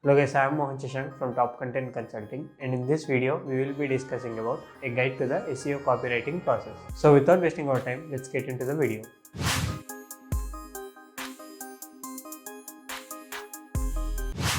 Hello guys, I am Mohan Shashank from Top Content Consulting, and in this video we will be discussing about a guide to the SEO copywriting process. So without wasting our time, let's get into the video.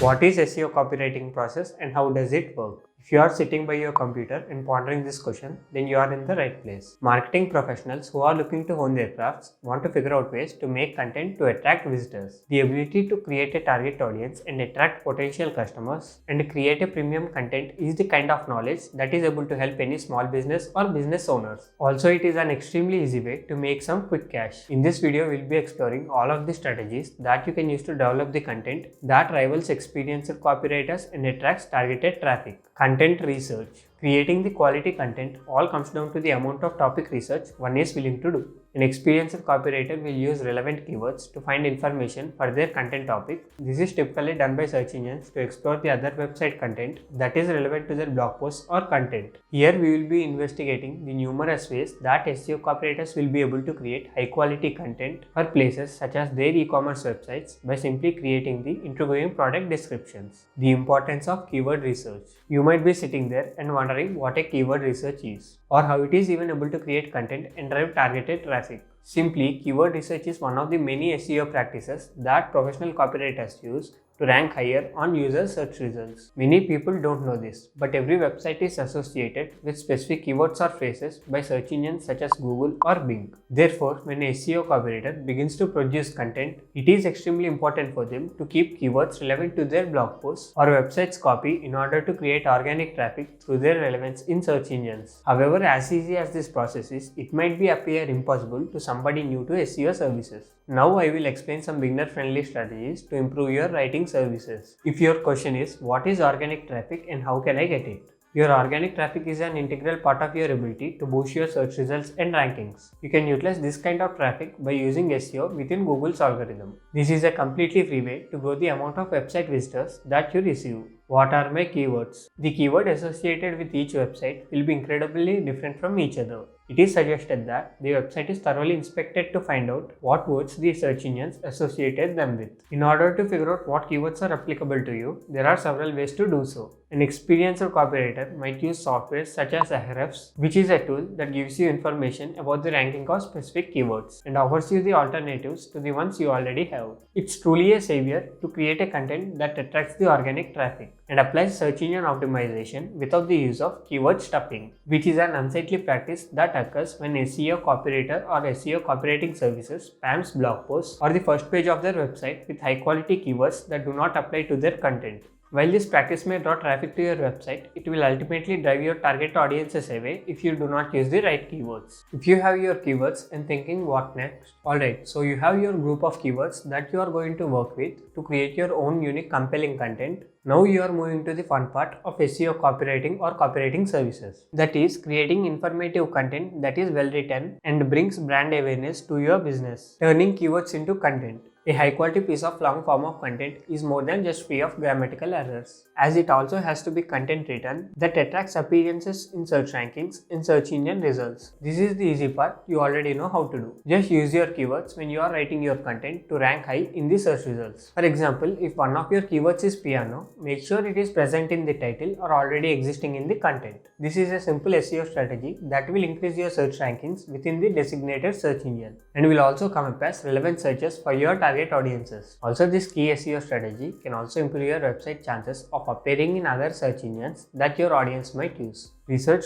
What is SEO copywriting process and how does it work? If you are sitting by your computer and pondering this question, then you are in the right place. Marketing professionals who are looking to hone their crafts want to figure out ways to make content to attract visitors. The ability to create a target audience and attract potential customers and create a premium content is the kind of knowledge that is able to help any small business or business owners. Also, it is an extremely easy way to make some quick cash. In this video, we will be exploring all of the strategies that you can use to develop the content that rivals experienced copywriters and attracts targeted traffic. Content research. Creating the quality content all comes down to the amount of topic research one is willing to do. An experienced copywriter will use relevant keywords to find information for their content topic. This is typically done by search engines to explore the other website content that is relevant to their blog posts or content. Here we will be investigating the numerous ways that SEO copywriters will be able to create high quality content for places such as their e-commerce websites by simply creating the interviewing product descriptions. The importance of keyword research. You might be sitting there and wondering what a keyword research is, or how it is even able to create content and drive targeted traffic. Simply, keyword research is one of the many SEO practices that professional copywriters use to rank higher on user search results. Many people don't know this, but every website is associated with specific keywords or phrases by search engines such as Google or Bing. Therefore, when an SEO copywriter begins to produce content, it is extremely important for them to keep keywords relevant to their blog posts or website's copy in order to create organic traffic through their relevance in search engines. However, as easy as this process is, it might appear impossible to somebody new to SEO services. Now I will explain some beginner-friendly strategies to improve your writing services. If your question is, what is organic traffic and how can I get it? Your organic traffic is an integral part of your ability to boost your search results and rankings. You can utilize this kind of traffic by using SEO within Google's algorithm. This is a completely free way to grow the amount of website visitors that you receive. What are my keywords? The keyword associated with each website will be incredibly different from each other. It is suggested that the website is thoroughly inspected to find out what words the search engines associated them with. In order to figure out what keywords are applicable to you, there are several ways to do so. An experienced copywriter might use software such as Ahrefs, which is a tool that gives you information about the ranking of specific keywords and offers you the alternatives to the ones you already have. It's truly a savior to create a content that attracts the organic traffic and applies search engine optimization without the use of keyword stuffing, which is an unsightly practice that occurs when SEO copywriter or SEO copywriting services spams blog posts or the first page of their website with high quality keywords that do not apply to their content. While this practice may draw traffic to your website, it will ultimately drive your target audiences away if you do not use the right keywords. If you have your keywords and thinking what next? Alright, so you have your group of keywords that you are going to work with to create your own unique compelling content. Now you are moving to the fun part of SEO copywriting or copywriting services. That is, creating informative content that is well written and brings brand awareness to your business. Turning keywords into content. A high quality piece of long form of content is more than just free of grammatical errors, as it also has to be content written that attracts appearances in search rankings and search engine results. This is the easy part, you already know how to do. Just use your keywords when you are writing your content to rank high in the search results. For example, if one of your keywords is piano, make sure it is present in the title or already existing in the content. This is a simple SEO strategy that will increase your search rankings within the designated search engine and will also come up as relevant searches for your target audiences. Also, this key SEO strategy can also improve your website chances of appearing in other search engines that your audience might use. Research.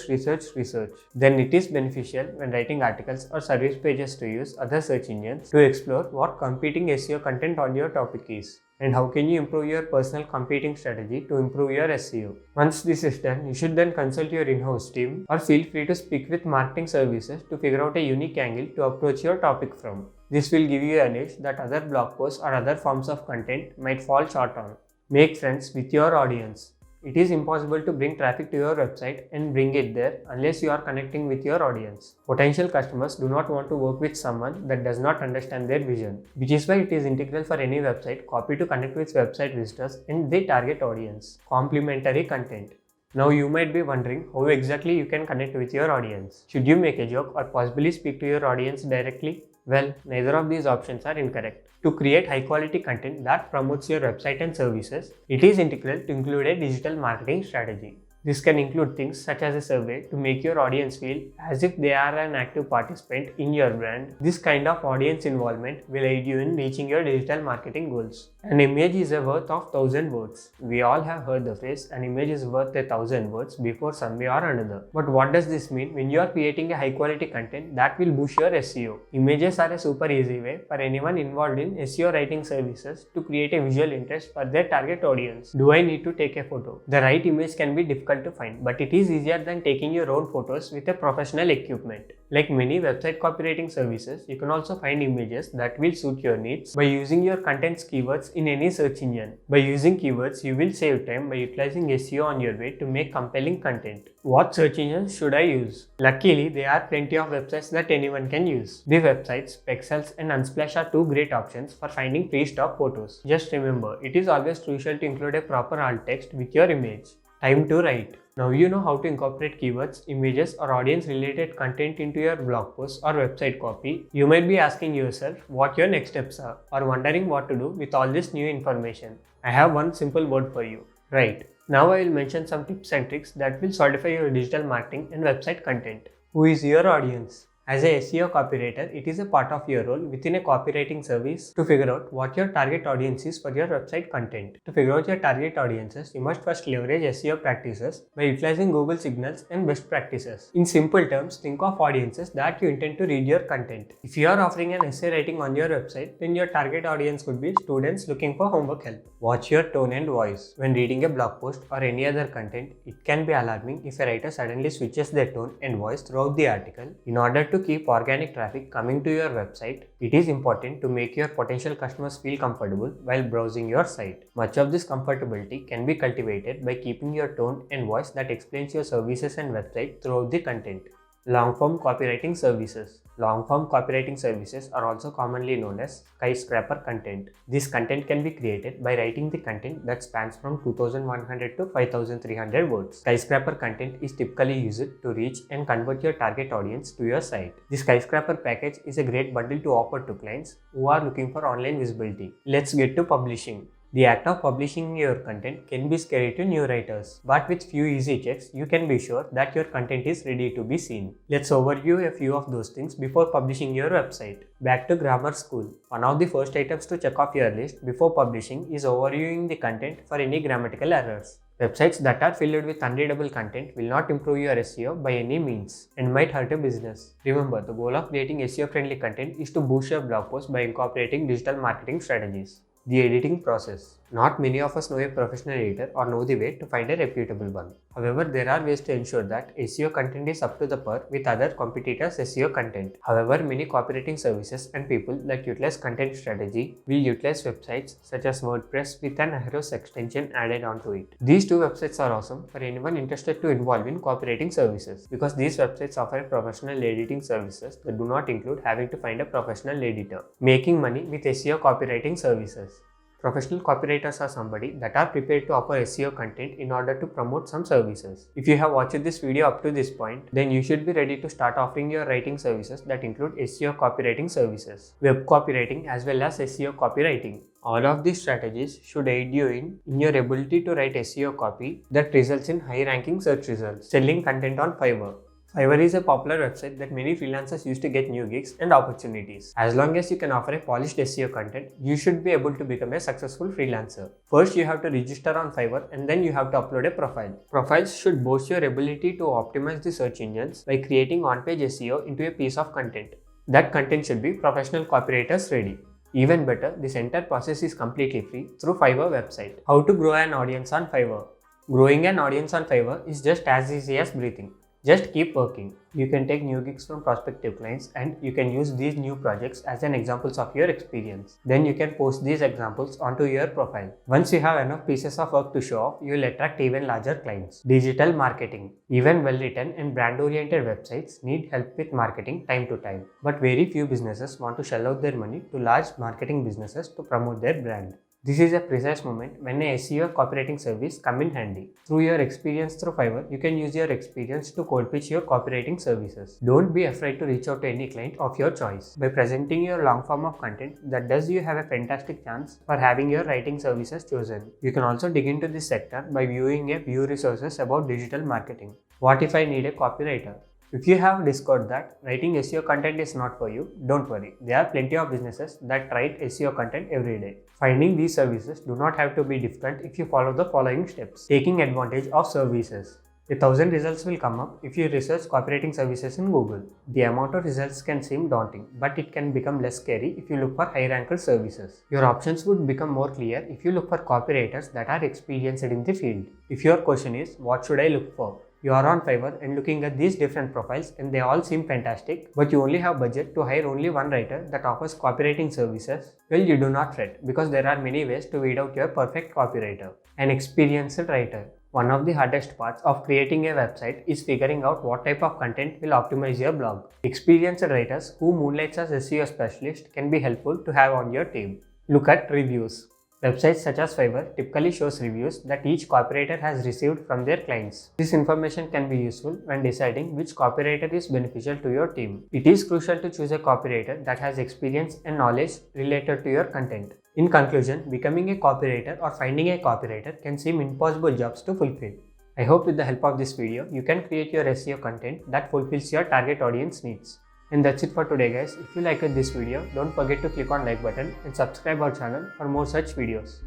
Then it is beneficial when writing articles or service pages to use other search engines to explore what competing SEO content on your topic is. And how can you improve your personal competing strategy to improve your SEO? Once this is done, you should then consult your in-house team or feel free to speak with marketing services to figure out a unique angle to approach your topic from. This will give you an edge that other blog posts or other forms of content might fall short on. Make friends with your audience. It is impossible to bring traffic to your website and bring it there unless you are connecting with your audience. Potential customers do not want to work with someone that does not understand their vision, which is why it is integral for any website copy to connect with website visitors and their target audience. Complementary content. Now you might be wondering how exactly you can connect with your audience. Should you make a joke or possibly speak to your audience directly? Well, neither of these options are incorrect. To create high quality content that promotes your website and services, it is integral to include a digital marketing strategy. This can include things such as a survey to make your audience feel as if they are an active participant in your brand. This kind of audience involvement will aid you in reaching your digital marketing goals. An image is worth of 1,000 words. We all have heard the phrase, an image is worth 1,000 words before some way or another. But what does this mean when you are creating a high quality content that will boost your SEO? Images are a super easy way for anyone involved in SEO writing services to create a visual interest for their target audience. Do I need to take a photo? The right image can be difficult to find, but it is easier than taking your own photos with a professional equipment. Like many website copywriting services, you can also find images that will suit your needs by using your content's keywords in any search engine. By using keywords, you will save time by utilizing SEO on your way to make compelling content. What search engines should I use? Luckily, there are plenty of websites that anyone can use. The websites, Pexels and Unsplash are two great options for finding free stock photos. Just remember, it is always crucial to include a proper alt text with your image. Time to write. Now you know how to incorporate keywords, images or audience related content into your blog post or website copy. You might be asking yourself what your next steps are or wondering what to do with all this new information. I have one simple word for you. Write. Now I will mention some tips and tricks that will solidify your digital marketing and website content. Who is your audience? As a SEO copywriter, it is a part of your role within a copywriting service to figure out what your target audience is for your website content. To figure out your target audiences, you must first leverage SEO practices by utilizing Google signals and best practices. In simple terms, think of audiences that you intend to read your content. If you are offering an essay writing on your website, then your target audience could be students looking for homework help. Watch your tone and voice. When reading a blog post or any other content, it can be alarming if a writer suddenly switches their tone and voice throughout the article. In order to keep organic traffic coming to your website, it is important to make your potential customers feel comfortable while browsing your site. Much of this comfortability can be cultivated by keeping your tone and voice that explains your services and website throughout the content. Long-form copywriting services. Long-form copywriting services are also commonly known as skyscraper content. This content can be created by writing the content that spans from 2,100 to 5,300 words. Skyscraper content is typically used to reach and convert your target audience to your site. The skyscraper package is a great bundle to offer to clients who are looking for online visibility. Let's get to publishing. The act of publishing your content can be scary to new writers, but with few easy checks, you can be sure that your content is ready to be seen. Let's overview a few of those things before publishing your website. Back to grammar school. One of the first items to check off your list before publishing is overviewing the content for any grammatical errors. Websites that are filled with unreadable content will not improve your SEO by any means and might hurt your business. Remember, the goal of creating SEO-friendly content is to boost your blog post by incorporating digital marketing strategies. The editing process. Not many of us know a professional editor or know the way to find a reputable one. However, there are ways to ensure that SEO content is up to the par with other competitors' SEO content. However, many copywriting services and people that utilize content strategy will utilize websites such as WordPress with an Ahrefs extension added onto it. These two websites are awesome for anyone interested to involve in copywriting services because these websites offer professional editing services that do not include having to find a professional editor. Making money with SEO copywriting services. Professional copywriters are somebody that are prepared to offer SEO content in order to promote some services. If you have watched this video up to this point, then you should be ready to start offering your writing services that include SEO copywriting services, web copywriting as well as SEO copywriting. All of these strategies should aid you in your ability to write SEO copy that results in high ranking search results. Selling content on Fiverr. Fiverr is a popular website that many freelancers use to get new gigs and opportunities. As long as you can offer a polished SEO content, you should be able to become a successful freelancer. First, you have to register on Fiverr and then you have to upload a profile. Profiles should boast your ability to optimize the search engines by creating on-page SEO into a piece of content. That content should be professional copywriters ready. Even better, this entire process is completely free through Fiverr website. How to grow an audience on Fiverr. Growing an audience on Fiverr is just as easy as breathing. Just keep working. You can take new gigs from prospective clients and you can use these new projects as an examples of your experience. Then you can post these examples onto your profile. Once you have enough pieces of work to show off, you will attract even larger clients. Digital marketing. Even well-written and brand-oriented websites need help with marketing time to time. But very few businesses want to shell out their money to large marketing businesses to promote their brand. This is a precise moment when a SEO copywriting service come in handy. Through your experience through Fiverr, you can use your experience to cold pitch your copywriting services. Don't be afraid to reach out to any client of your choice. By presenting your long form of content that does you have a fantastic chance for having your writing services chosen. You can also dig into this sector by viewing a few resources about digital marketing. What if I need a copywriter? If you have discovered that writing SEO content is not for you, don't worry. There are plenty of businesses that write SEO content every day. Finding these services do not have to be difficult if you follow the following steps. Taking advantage of services. 1,000 results will come up if you research copywriting services in Google. The amount of results can seem daunting, but it can become less scary if you look for high-ranked services. Your options would become more clear if you look for copywriters that are experienced in the field. If your question is, what should I look for? You are on Fiverr and looking at these different profiles and they all seem fantastic, but you only have budget to hire only one writer that offers copywriting services. Well, you do not fret because there are many ways to weed out your perfect copywriter. An experienced writer. One of the hardest parts of creating a website is figuring out what type of content will optimize your blog. Experienced writers who moonlights as SEO specialists can be helpful to have on your team. Look at reviews. Websites such as Fiverr typically shows reviews that each copywriter has received from their clients. This information can be useful when deciding which copywriter is beneficial to your team. It is crucial to choose a copywriter that has experience and knowledge related to your content. In conclusion, becoming a copywriter or finding a copywriter can seem impossible jobs to fulfill. I hope with the help of this video, you can create your SEO content that fulfills your target audience needs. And that's it for today guys. If you liked this video, don't forget to click on like button and subscribe our channel for more such videos.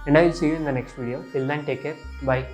And I will see you in the next video. Till then, take care. Bye.